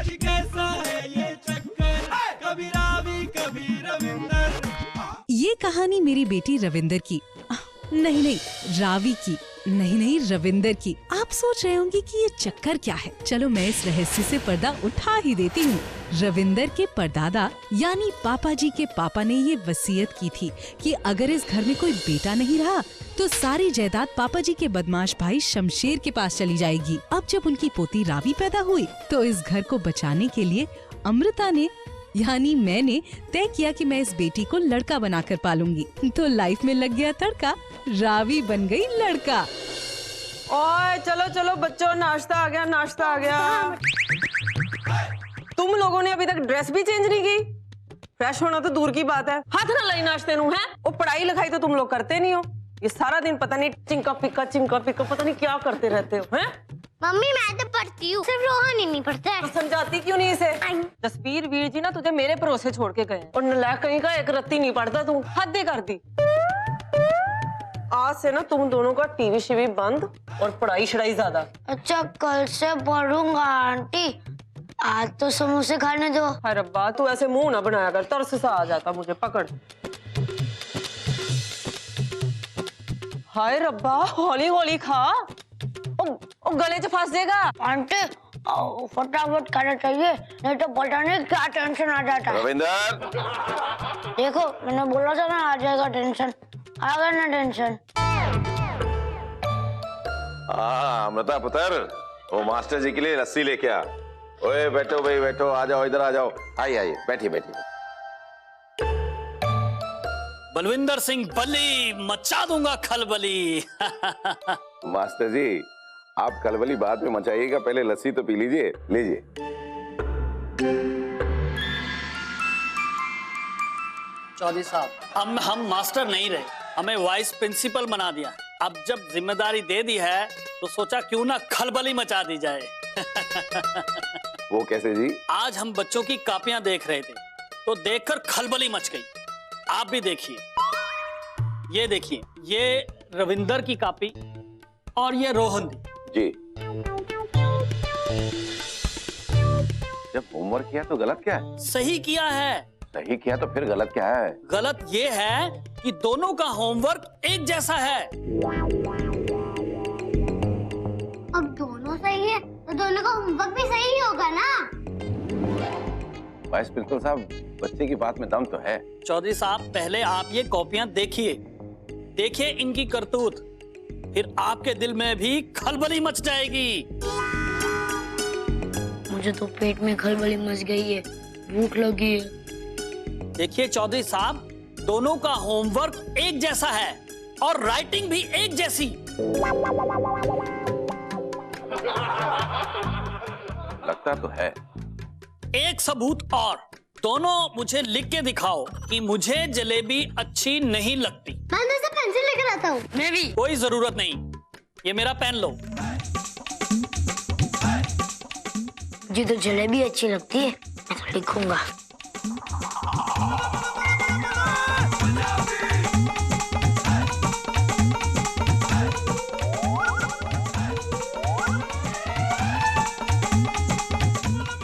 आज कैसा है ये चक्कर, कभी रावी कभी रविंदर। ये कहानी मेरी बेटी रविंदर की, नहीं रावी की, नहीं रविंदर की। आप सोच रहे होंगे कि ये चक्कर क्या है। चलो मैं इस रहस्य से पर्दा उठा ही देती हूँ। रविंदर के परदादा यानी पापा जी के पापा ने ये वसीयत की थी कि अगर इस घर में कोई बेटा नहीं रहा तो सारी जायदाद पापा जी के बदमाश भाई शमशेर के पास चली जाएगी। अब जब उनकी पोती रावी पैदा हुई तो इस घर को बचाने के लिए अमृता ने यानी मैंने तय किया कि मैं इस बेटी को लड़का बनाकर पालूंगी। तो लाइफ में लग गया तड़का, रावी बन गई लड़का। ओए चलो चलो बच्चों, नाश्ता आ गया, नाश्ता आ गया। तुम लोगों ने अभी तक ड्रेस भी चेंज नहीं की। फ्रेश होना तो दूर की बात है, हाथ ना लाई नाश्ते नू है। और पढ़ाई लिखाई तो तुम लोग करते नहीं हो। ये सारा दिन पता नहीं चिंका पिक्का पता नहीं क्या करते रहते हो हैं? मम्मी मैं तो पढ़ती हूँ, सिर्फ रोहन ही नहीं पढ़ता है। तो समझाती क्यों नहीं इसे? जसबीर वीर जी ना तुझे मेरे भरोसे छोड़ के गए और नलायक कहीं का एक रत्ती नहीं पढ़ता तू, हद ही कर दी। आज से ना तुम दोनों का टीवी शीवी बंद और पढ़ाई शढ़ाई ज्यादा। अच्छा कल से पढ़ूंगा आंटी, आज तो समोसे खाने दो। हाय रब्बा, तू ऐसे मुंह ना बनाया कर, तरस सा आ जाता मुझे। पकड़। हाय रब्बा, हौली हौली खा, ओ गले च फंस जाएगा। आंटी फटाफट खाना चाहिए, नहीं तो पता नहीं क्या टेंशन आ जाता है। रविंदर, देखो मैंने बोला था ना आ जाएगा टेंशन, आ गया ना टेंशन। हाँ अमृता पुत्र, वो मास्टर जी के लिए लस्सी लेके आ। ओए बैठो भाई बैठो, आ जाओ इधर आ जाओ। आइए बैठिए बैठिए। बलविंदर सिंह बली, मचा दूंगा खलबली। मास्टर जी आप खलबली बाद में मचाइएगा, पहले लस्सी तो पी लीजिए। लीजिए। चौधरी साहब, अब हम मास्टर नहीं रहे, हमें वाइस प्रिंसिपल बना दिया। अब जब जिम्मेदारी दे दी है तो सोचा क्यों ना खलबली मचा दी जाए। वो कैसे जी? आज हम बच्चों की कापियां देख रहे थे तो देखकर खलबली मच गई। आप भी देखिए, ये देखिए, ये रविंदर की कापी और ये रोहन जी। जब होमवर्क किया तो गलत क्या है? सही किया है। सही किया तो फिर गलत क्या है? गलत ये है कि दोनों का होमवर्क एक जैसा है। अब दोनों सही है तो दोनों का होमवर्क भी सही होगा ना। वाइस प्रिंसिपल साहब, बच्चे की बात में दम तो है। चौधरी साहब, पहले आप ये कॉपियां देखिए, देखिए इनकी करतूत, फिर आपके दिल में भी खलबली मच जाएगी। मुझे तो पेट में खलबली मच गई है, भूख लगी है। देखिए चौधरी साहब, दोनों का होमवर्क एक जैसा है और राइटिंग भी एक जैसी। लगता तो है। एक सबूत और, दोनों मुझे लिख के दिखाओ कि मुझे जलेबी अच्छी नहीं लगती। मैं तो पेंसिल लेकर आता हूँ। मैं भी। कोई जरूरत नहीं, ये मेरा पेन लो। मुझे तो जलेबी अच्छी लगती है, मैं तो लिखूंगा।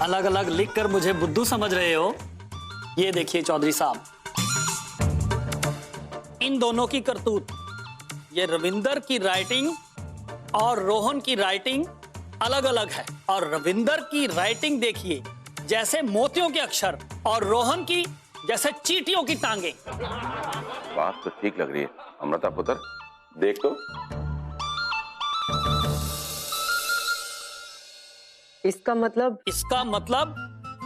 अलग अलग लिखकर मुझे बुद्धू समझ रहे हो? ये देखिए चौधरी साहब, इन दोनों की करतूत, ये रविंदर की राइटिंग और रोहन की राइटिंग अलग अलग है। और रविंदर की राइटिंग देखिए जैसे मोतियों के अक्षर और रोहन की जैसे चींटियों की टांगे। बात तो ठीक लग रही है। अमृता पुत्र देख तो। इसका मतलब? इसका मतलब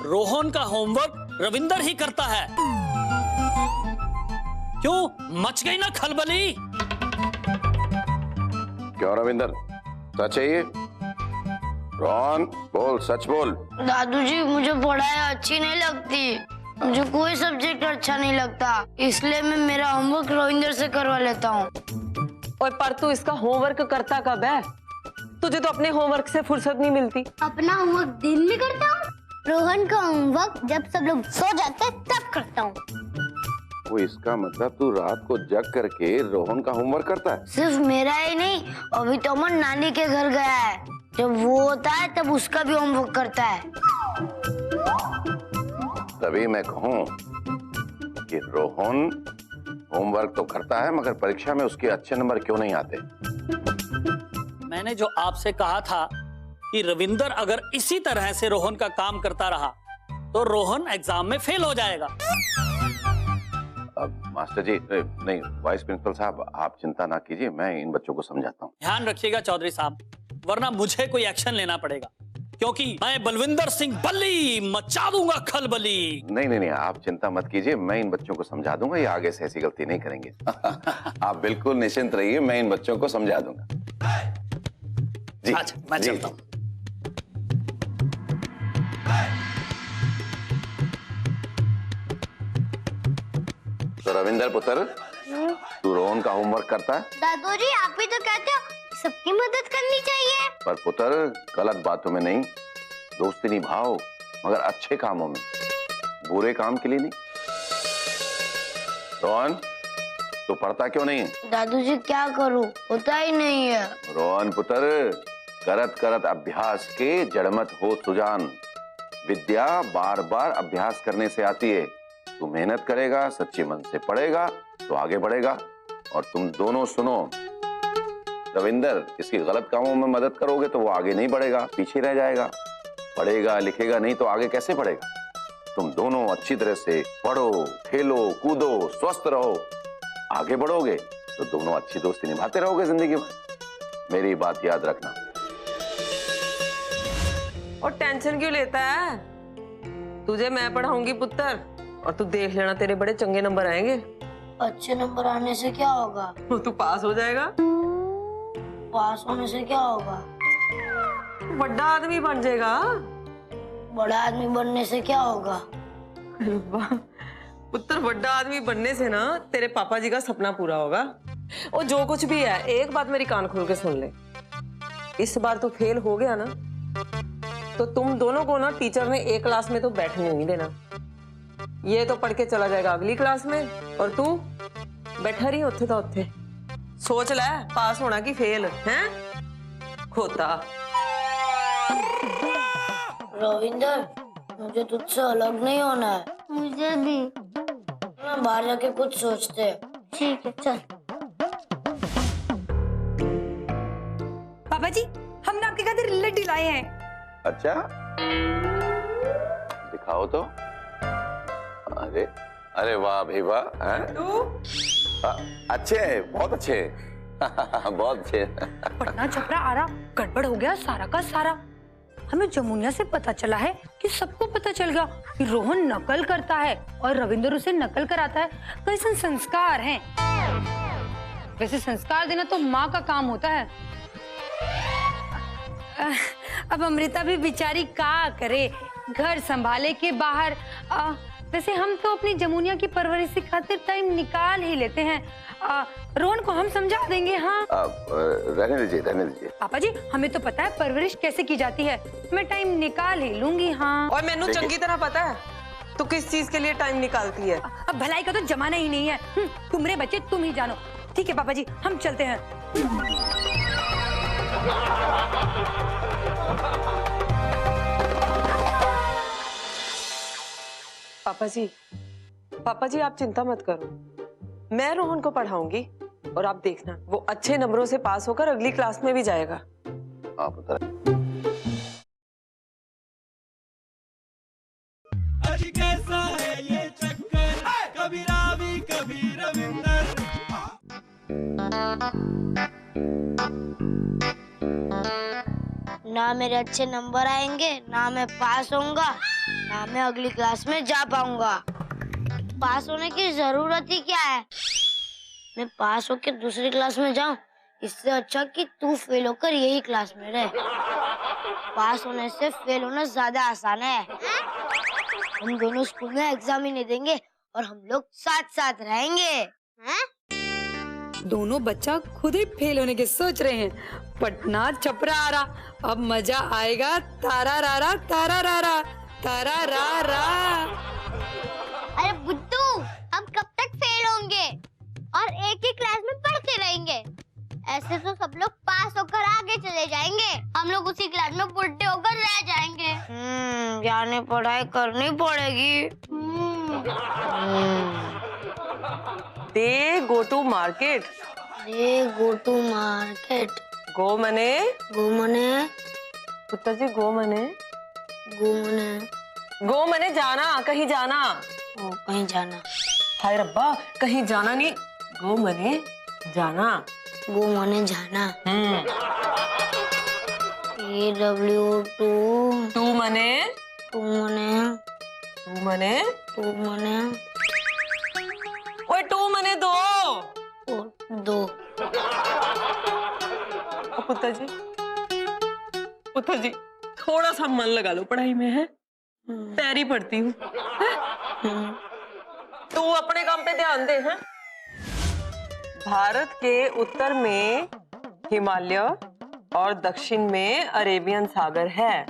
रोहन का होमवर्क रविंदर ही करता है। क्यों मच गई ना खलबली? क्यों रविंदर, सच है ये? रोहन बोल, सच बोल। दादूजी मुझे पढ़ाई अच्छी नहीं लगती, मुझे कोई सब्जेक्ट अच्छा नहीं लगता, इसलिए मैं मेरा होमवर्क रविंदर से करवा लेता हूँ। और पर तू इसका होमवर्क करता कब है? तुझे तो अपने होमवर्क से फुर्सत नहीं मिलती। अपना होमवर्क दिन में करता हूँ, रोहन का होमवर्क जब सब लोग सो जाते हैं तब करता हूँ। वो इसका मतलब तू रात को जग करके रोहन का होमवर्क करता है? सिर्फ मेरा ही नहीं, अभी तो नानी के घर गया है, जब वो होता है तब उसका भी होमवर्क करता है। तभी मैं कहूं कि रोहन होमवर्क तो करता है मगर परीक्षा में उसके अच्छे नंबर क्यों नहीं आते? मैंने जो आपसे कहा था कि रविंदर अगर इसी तरह से रोहन का काम करता रहा तो रोहन एग्जाम में फेल हो जाएगा। अब मास्टर जी, नहीं वाइस प्रिंसिपल साहब, आप चिंता ना कीजिए, मैं इन बच्चों को समझाता हूँ। ध्यान रखिएगा चौधरी साहब, वरना मुझे कोई एक्शन लेना पड़ेगा, क्योंकि मैं बलविंदर सिंह बल्ली मचा दूंगा खलबली। नहीं, आप चिंता मत कीजिए, मैं इन बच्चों को समझा दूंगा, ये आगे से ऐसी गलती नहीं करेंगे। आप बिल्कुल निश्चिंत रहिए, मैं इन बच्चों को समझा दूंगा। जी, अच्छा, मैं जी, चलता हूँ। तो रविंदर पुत्र, तू रोहन का होमवर्क करता है? दादूजी आप भी तो कहते हो सबकी मदद करनी चाहिए। पर पुत्र, गलत बातों में नहीं, दोस्ती निभाओ मगर अच्छे कामों में, बुरे काम के लिए नहीं। रोहन, तू पढ़ता क्यों नहीं? दादूजी क्या करूं, होता ही नहीं है। रोहन पुत्र, करत करत अभ्यास के जड़मत हो सुजान। विद्या बार बार अभ्यास करने से आती है। तू मेहनत करेगा, सच्चे मन से पढ़ेगा तो आगे बढ़ेगा। और तुम दोनों सुनो, रविंदर, इसकी गलत कामों में मदद करोगे तो वो आगे नहीं बढ़ेगा, पीछे रह जाएगा। पढ़ेगा लिखेगा नहीं तो आगे कैसे बढ़ेगा? तुम दोनों अच्छी तरह से पढ़ो, खेलो, कूदो, स्वस्थ रहो, आगे बढ़ोगे तो दोनों अच्छी दोस्ती निभाते रहोगे जिंदगी भर। मेरी बात याद रखना। और टेंशन क्यों लेता है? तुझे मैं पढ़ाऊंगी पुत्र, और तू देख लेना तेरे बड़े चंगे नंबर आएंगे। अच्छे नंबर आने से क्या होगा? तू पास हो जाएगा। पास होने से क्या होगा? बड़ा आदमी बन जाएगा। बड़ा आदमी बनने से क्या होगा? अरे वाह पुत्र, बड़ा आदमी बनने से ना तेरे पापा जी का सपना पूरा होगा। और जो कुछ भी है, एक बात मेरी कान खोल के सुन ले, इस बार तू फेल हो गया ना तो तुम दोनों को ना टीचर ने एक क्लास में तो बैठने नहीं देना। ये तो पढ़ के चला जाएगा अगली क्लास में, और तू बैठा रही उत्थे तो उत्थे। सोच ले, पास होना कि फेल है खोता। रविंदर, मुझे तुझसे अलग नहीं होना है। मुझे भी। मैं बाहर जाके कुछ सोचते हैं। ठीक है, चल। पापा जी, हमने आपके खातिर लड्डू लाए हैं। अच्छा, दिखाओ तो। अरे अरे वाह भाई वाह, अच्छे, बहुत अच्छे। बहुत अच्छे। पटना छपरा आरा गड़बड़ हो गया सारा का सारा। हमें जमुनिया से पता चला है कि सबको पता चल गया कि रोहन नकल करता है और रविंदर उसे नकल कराता है। कैसे संस्कार हैं? वैसे संस्कार देना तो माँ का काम होता है। अब अमृता भी बेचारी क्या करे, घर संभाले के बाहर। वैसे हम तो अपनी जमुनिया की परवरिश की खातिर टाइम निकाल ही लेते हैं। रोहन को हम समझा देंगे। हाँ, रहने दीजिए, रहने दीजिए। पापा जी, हमें तो पता है परवरिश कैसे की जाती है, मैं टाइम निकाल ही लूंगी। हाँ, और मैनू चंगी तरह पता है तू किस चीज के लिए टाइम निकालती है। अब भलाई का तो जमाना ही नहीं है। तुम्हारे बच्चे तुम ही जानो। ठीक है पापा जी, हम चलते हैं। पापा जी आप चिंता मत करो, मैं रोहन को पढ़ाऊंगी और आप देखना वो अच्छे नंबरों से पास होकर अगली क्लास में भी जाएगा। आप बता। आज कैसा है ये चक्कर, कभी रावी कभी रविंदर। ना मेरे अच्छे नंबर आएंगे, ना मैं पास होऊंगा, ना मैं अगली क्लास में जा पाऊंगा। पास होने की जरूरत ही क्या है? मैं पास होकर दूसरी क्लास में जाऊं, इससे अच्छा कि तू फेल होकर यही क्लास में रहे। पास होने से फेल होना ज्यादा आसान है। हम दोनों स्कूल में एग्जाम ही नहीं देंगे और हम लोग साथ साथ रहेंगे। दोनों बच्चा खुद ही फेल होने के सोच रहे हैं। पटना छपरा आ रहा, अब मजा आएगा। तारा रारा तारा रारा तारा रा रा। अरे बुद्धू, हम कब तक फेल होंगे और एक ही क्लास में पढ़ते रहेंगे? ऐसे तो सब लोग पास होकर आगे चले जाएंगे, हम लोग उसी क्लास में बुढ़े होकर रह जाएंगे। यानी पढ़ाई करनी पड़ेगी। They go to market. They go to market. Go money go मने पुत्र जी, गो मने जाना, कहीं जाना। ओ कहीं जाना। हाय रब्बा, कहीं जाना नहीं, गो मने जाना। गो मने जाना। AW टू मने टू मने ओए टू मने दो। दो। पुत्र जी थोड़ा सा मन लगा लो पढ़ाई में, है पैरी पढ़ती हूँ। तू अपने काम पे ध्यान दे। हैं भारत के उत्तर में हिमालय और दक्षिण में अरेबियन सागर है।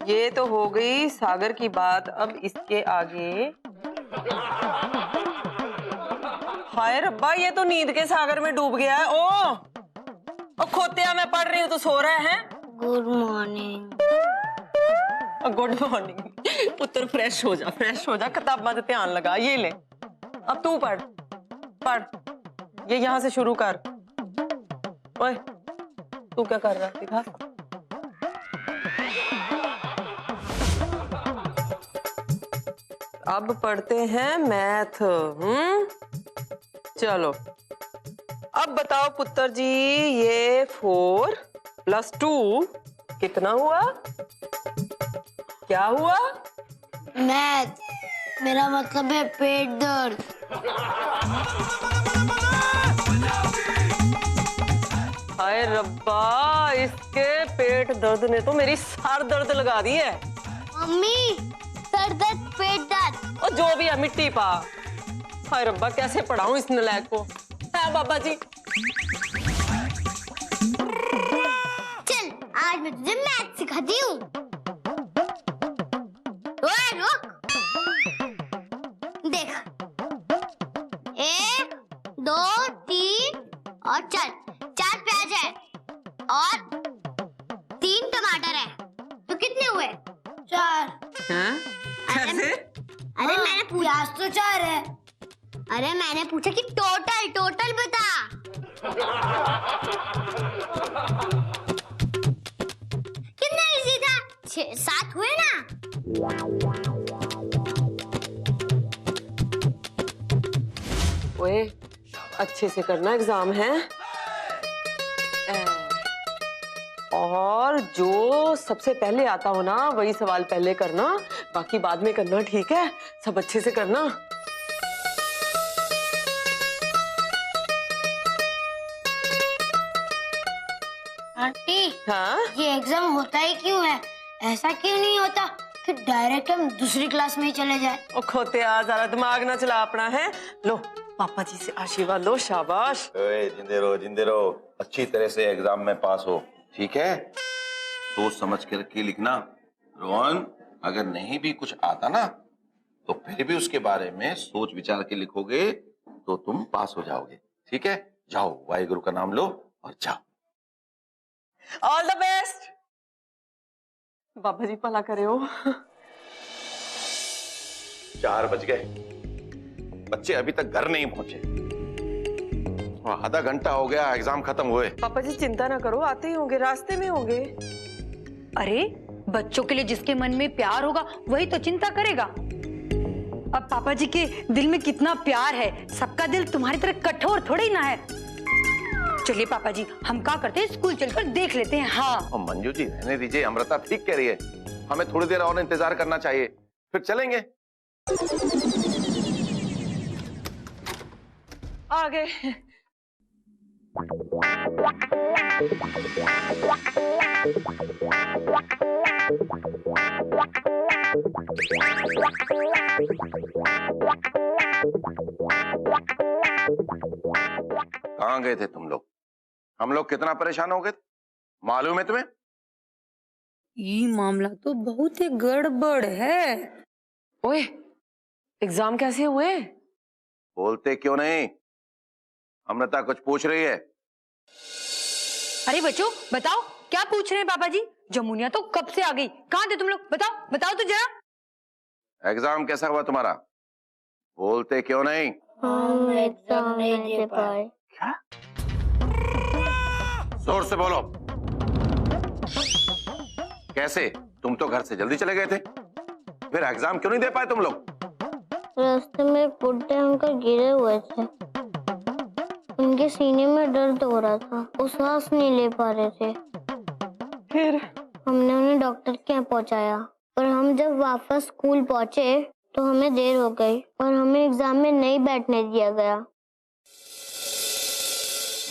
ये तो हो गई सागर की बात। अब इसके आगे, हाय रब्बा, ये तो नींद के सागर में डूब गया है। ओ खोतिया, मैं पढ़ रही हूँ तो सो रहा है। Good morning. Good morning. पुत्र फ्रेश हो जा, किताबा से ध्यान लगा। ये ले, अब तू पढ़। ये यहाँ से शुरू कर। ओए तू क्या कर रहा, दिखा। अब पढ़ते हैं मैथ। चलो अब बताओ पुत्र जी, ये 4 + 2 कितना हुआ? क्या हुआ? मैथ। मेरा मतलब है पेट दर्द। हाय रब्बा, इसके पेट दर्द ने तो मेरी सर दर्द लगा दी है। मम्मी, सर दर्द पेट दर्द। और जो भी है मिट्टी पा। हाय रब्बा, कैसे पढ़ाऊं इस नलायक को। है बाबा जी। चल आज मैं तुझे मैथ सिखाती हूँ। ओए रुक, देख 1 2 3 और 4 प्याज है और 3 टमाटर है, तो कितने हुए? 4। कैसे? अरे मैंने पूछा, प्याज तो 4 है। अरे मैंने पूछा कि टोटल बता। कितना इजी था, 7 हुए ना। ओए अच्छे से करना, एग्जाम है। और जो सबसे पहले आता हो ना, वही सवाल पहले करना, बाकी बाद में करना, ठीक है? सब अच्छे से करना। आंटी, हाँ ये एग्जाम होता ही क्यों है? ऐसा क्यों नहीं होता कि डायरेक्ट हम दूसरी क्लास में ही चले जाए? ओ खोतिया, ज़रा दिमाग ना चला अपना। है लो, पापा जी से आशीर्वाद लो। शाबाश। जिंदे रहो, अच्छी तरह से एग्जाम में पास हो, ठीक है? सोच समझ करके लिखना। रोहन, अगर नहीं भी कुछ आता ना, तो फिर भी उसके बारे में सोच विचार के लिखोगे तो तुम पास हो जाओगे, ठीक है? जाओ, वाहिगुरु का नाम लो और जाओ। All the best. बाबा जी भला करे हो। 4 बज गए, बच्चे अभी तक घर नहीं पहुंचे। आधा घंटा हो गया एग्जाम खत्म हुए। पापा जी चिंता ना करो, आते ही होंगे, रास्ते में होंगे। अरे बच्चों के लिए जिसके मन में प्यार होगा वही तो चिंता करेगा। अब पापा जी के दिल में कितना प्यार है, सबका दिल तुम्हारी तरह कठोर थोड़ी ना है। चलिए पापा जी, हम क्या करते हैं, स्कूल चलकर देख लेते हैं। हाँ और मंजू जी रहने दीजिए, अमृता ठीक कह रही है, हमें थोड़ी देर और इंतजार करना चाहिए, फिर चलेंगे। आ गए। कहाँ गए थे तुम लोग? हम लोग कितना परेशान हो गए थे, मालूम है तुम्हें? ये मामला तो बहुत ही गड़बड़ है। ओए एग्जाम कैसे हुए? बोलते क्यों नहीं? अमृता कुछ पूछ रही है। अरे बच्चों बताओ, क्या पूछ रहे हैं पापा जी? जमुनिया तो कब से आ गई, कहाँ थे तुम लोग? बताओ तो जरा। एग्जाम कैसा हुआ तुम्हारा? बोलते क्यों नहीं? हम एग्जाम नहीं दे पाए। क्या? जोर से बोलो। कैसे? तुम तो घर से जल्दी चले गए थे, फिर एग्जाम क्यों नहीं दे पाए तुम लोग? रास्ते में बुड्ढे अंकल गिरे हुए थे, उनके सीने में दर्द हो रहा था, वो सांस नहीं ले पा रहे थे। फिर हमने उन्हें डॉक्टर के यहाँ पहुँचाया, और हम जब वापस स्कूल पहुँचे तो हमें देर हो गई और हमें एग्जाम में नहीं बैठने दिया गया।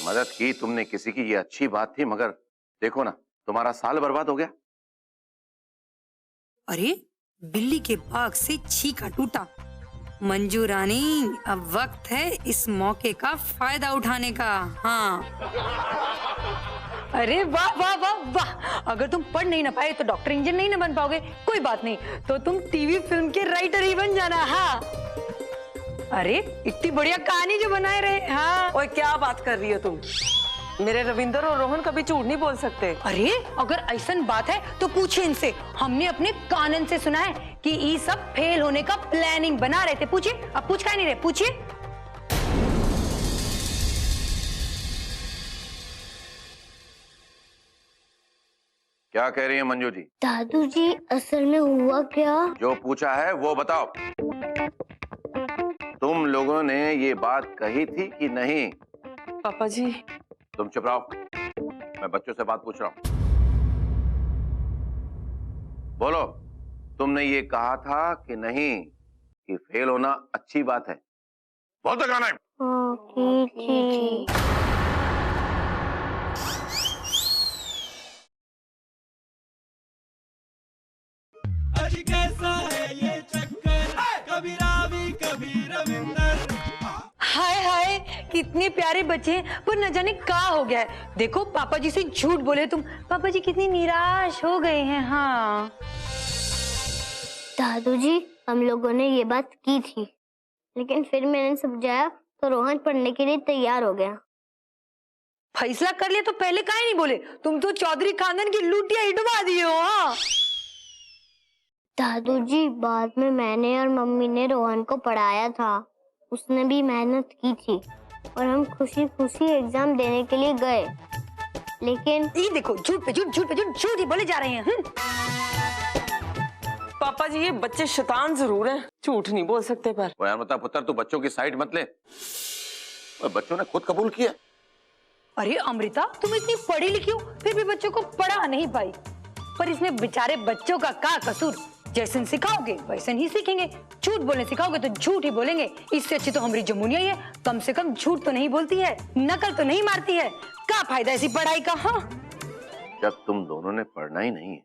मदद की तुमने किसी की, ये अच्छी बात थी, मगर देखो ना तुम्हारा साल बर्बाद हो गया। अरे बिल्ली के बाग से छीका टूटा। मंजू रानी, अब वक्त है इस मौके का फायदा उठाने का। हाँ। अरे वाह वाह वाह वाह, अगर तुम पढ़ नहीं ना पाए तो डॉक्टर इंजीनियर नहीं ना बन पाओगे, कोई बात नहीं, तो तुम टीवी फिल्म के राइटर ही बन जाना। हाँ। अरे इतनी बढ़िया कहानी जो बनाए रहे। हाँ। ओए क्या बात कर रही हो तुम? मेरे रविंदर और रोहन कभी झूठ नहीं बोल सकते। अरे अगर ऐसा बात है तो पूछिए इनसे, हमने अपने कानन से सुना है कि ये सब फेल होने का प्लानिंग बना रहे थे। पूछिए, अब पूछ का नहीं रहे, पूछिए। क्या कह रही है मंजू जी? दादू जी, असल में हुआ क्या? जो पूछा है वो बताओ। तुम लोगों ने ये बात कही थी कि नहीं? पापा जी। तुम चुप रहो, मैं बच्चों से बात पूछ रहा हूं। बोलो, तुमने ये कहा था कि नहीं कि फेल होना अच्छी बात है? बोल तो गाना है। हाँ, की। आज कैसा है ये चक्कर, कभी रावी कभी रविंदर। हाय हाय, कितने प्यारे बच्चे हैं, पर न जाने क्या हो गया है। देखो पापा जी से झूठ बोले तुम, पापा जी कितनी निराश हो गए हैं। हाँ दादू जी, हम लोगों ने ये बात की थी, लेकिन फिर मैंने समझाया तो रोहन पढ़ने के लिए तैयार हो गया। फैसला कर लिया तो पहले काहे नहीं बोले? तुम तो चौधरी खानदान की लूटिया ही डुबा दिए हो। हाँ दादू जी, बाद में मैंने और मम्मी ने रोहन को पढ़ाया था, उसने भी मेहनत की थी और हम खुशी खुशी एग्जाम देने के लिए गए, लेकिन ये देखो झूठ पे झूठ, झूठ पे झूठ, झूठ ही बोले जा रहे हैं। पापा जी, ये बच्चे शैतान जरूर हैं, झूठ नहीं बोल सकते। पर यार मतलब पुत्र, तू बच्चों की साइड मत ले, बच्चों ने खुद कबूल किया। अरे अमृता, तुम इतनी पढ़ी लिखी हो फिर भी बच्चों को पढ़ा नहीं पाई, पर इसमें बेचारे बच्चों का क्या कसूर? जैसे सिखाओगे वैसे ही सीखेंगे, झूठ बोलने सिखाओगे तो झूठ ही बोलेंगे। इससे अच्छी तो हमारी जमुनिया ही है, कम से कम झूठ तो नहीं बोलती है, नकल तो नहीं मारती है। क्या फायदा ऐसी पढ़ाई का? हाँ, जब तुम दोनों ने पढ़ना ही नहीं है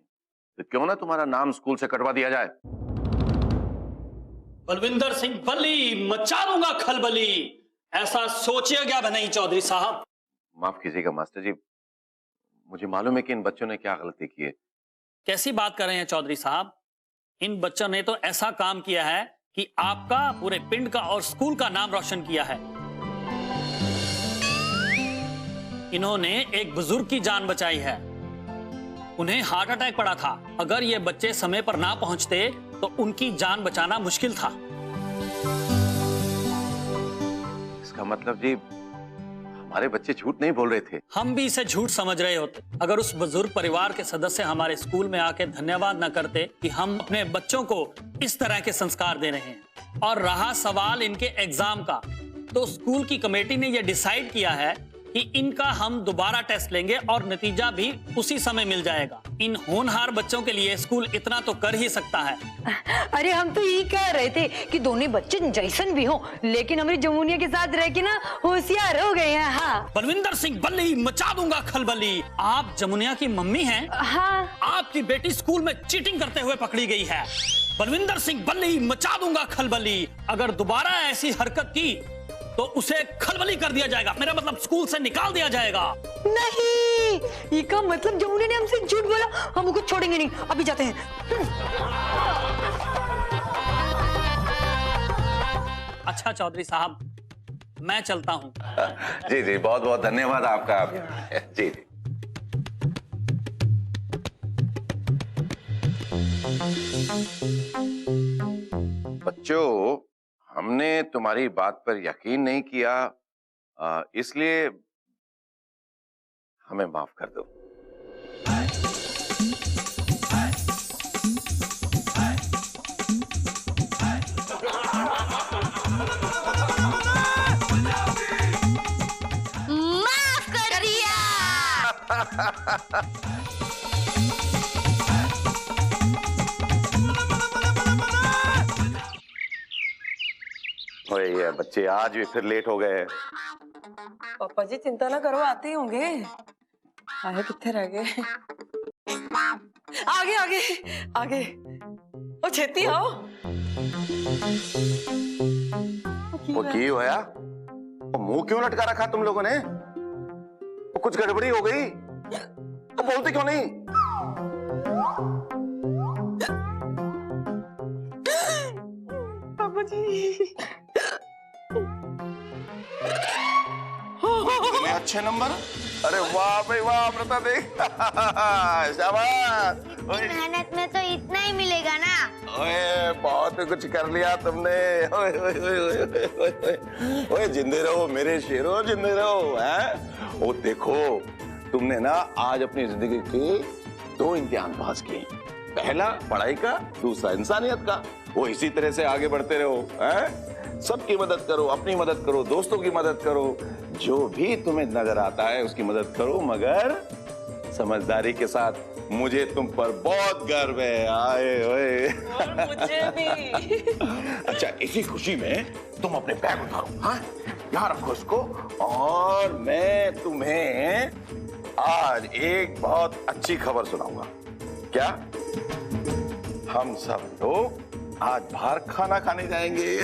तो क्यों ना तुम्हारा नाम स्कूल से कटवा दिया जाए। बलविंदर सिंह बल्ली, मचा दूंगा खलबली, ऐसा सोचिएगा नहीं चौधरी साहब। माफ कीजिएगा मास्टर जी, मुझे मालूम है कि इन बच्चों ने क्या गलती की है। कैसी बात कर रहे हैं चौधरी साहब? इन बच्चों ने तो ऐसा काम किया है कि आपका, पूरे पिंड का और स्कूल का नाम रोशन किया है। इन्होंने एक बुजुर्ग की जान बचाई है, उन्हें हार्ट अटैक पड़ा था। अगर ये बच्चे समय पर ना पहुंचते तो उनकी जान बचाना मुश्किल था। इसका मतलब जी हमारे बच्चे झूठ नहीं बोल रहे थे। हम भी इसे झूठ समझ रहे होते अगर उस बुजुर्ग परिवार के सदस्य हमारे स्कूल में आके धन्यवाद न करते कि हम अपने बच्चों को इस तरह के संस्कार दे रहे हैं। और रहा सवाल इनके एग्जाम का, तो स्कूल की कमेटी ने यह डिसाइड किया है कि इनका हम दोबारा टेस्ट लेंगे और नतीजा भी उसी समय मिल जाएगा। इन होनहार बच्चों के लिए स्कूल इतना तो कर ही सकता है। अरे हम तो यही कह रहे थे कि दोनों बच्चे जैसन भी हो, लेकिन हमारी जमुनिया के साथ रह के ना होशियार हो गए हैं। हाँ, बलविंदर सिंह बल्ली, मचा दूंगा खलबली। आप जमुनिया की मम्मी हैं? हाँ। आपकी बेटी स्कूल में चीटिंग करते हुए पकड़ी गई है। बलविंदर सिंह बल्ली, मचा दूंगा खलबली। अगर दोबारा ऐसी हरकत की तो उसे खलबली कर दिया जाएगा, मेरा मतलब स्कूल से निकाल दिया जाएगा। नहीं, ये का मतलब जमुनिया ने हमसे झूठ बोला, हम उसको छोड़ेंगे नहीं। अभी जाते हैं। अच्छा चौधरी साहब, मैं चलता हूँ। जी जी, बहुत बहुत धन्यवाद आपका। जी जी। बच्चों, हमने तुम्हारी बात पर यकीन नहीं किया, इसलिए हमें माफ कर दो। माफ कर दिया। ओए ये बच्चे आज भी फिर लेट हो गए। पापा जी चिंता ना करो, आते ही होंगे। आए कितने रह गए? आगे आगे आगे, ओ छेती आओ। वो की होया? वो मुंह क्यों लटका रखा तुम लोगों ने? वो कुछ गड़बड़ी हो गई? तो बोलते क्यों नहीं? पापा जी इतने अच्छे नंबर? अरे वाह भाई वाह, अमृता देख। शाबाश। ओए, मेहनत में तो इतना ही मिलेगा ना। ओए बहुत कुछ कर लिया तुमने। ओए ओए ओए ओए ओए ओए, ओए जिंदे रहो मेरे शेरों, जिंदे रहो। हैं? वो देखो, तुमने ना आज अपनी जिंदगी के 2 इम्तिहान पास किए। पहला पढ़ाई का, दूसरा इंसानियत का। वो इसी तरह से आगे बढ़ते रहो। हैं? सबकी मदद करो, अपनी मदद करो, दोस्तों की मदद करो, जो भी तुम्हें नजर आता है उसकी मदद करो, मगर समझदारी के साथ। मुझे तुम पर बहुत गर्व है। आए ओए। और मुझे भी। अच्छा, इसी खुशी में तुम अपने बैग उतारो। हाँ, यहाँ रखो इसको। और मैं तुम्हें आज एक बहुत अच्छी खबर सुनाऊंगा। क्या? हम सब लोग आज बाहर खाना खाने जाएंगे।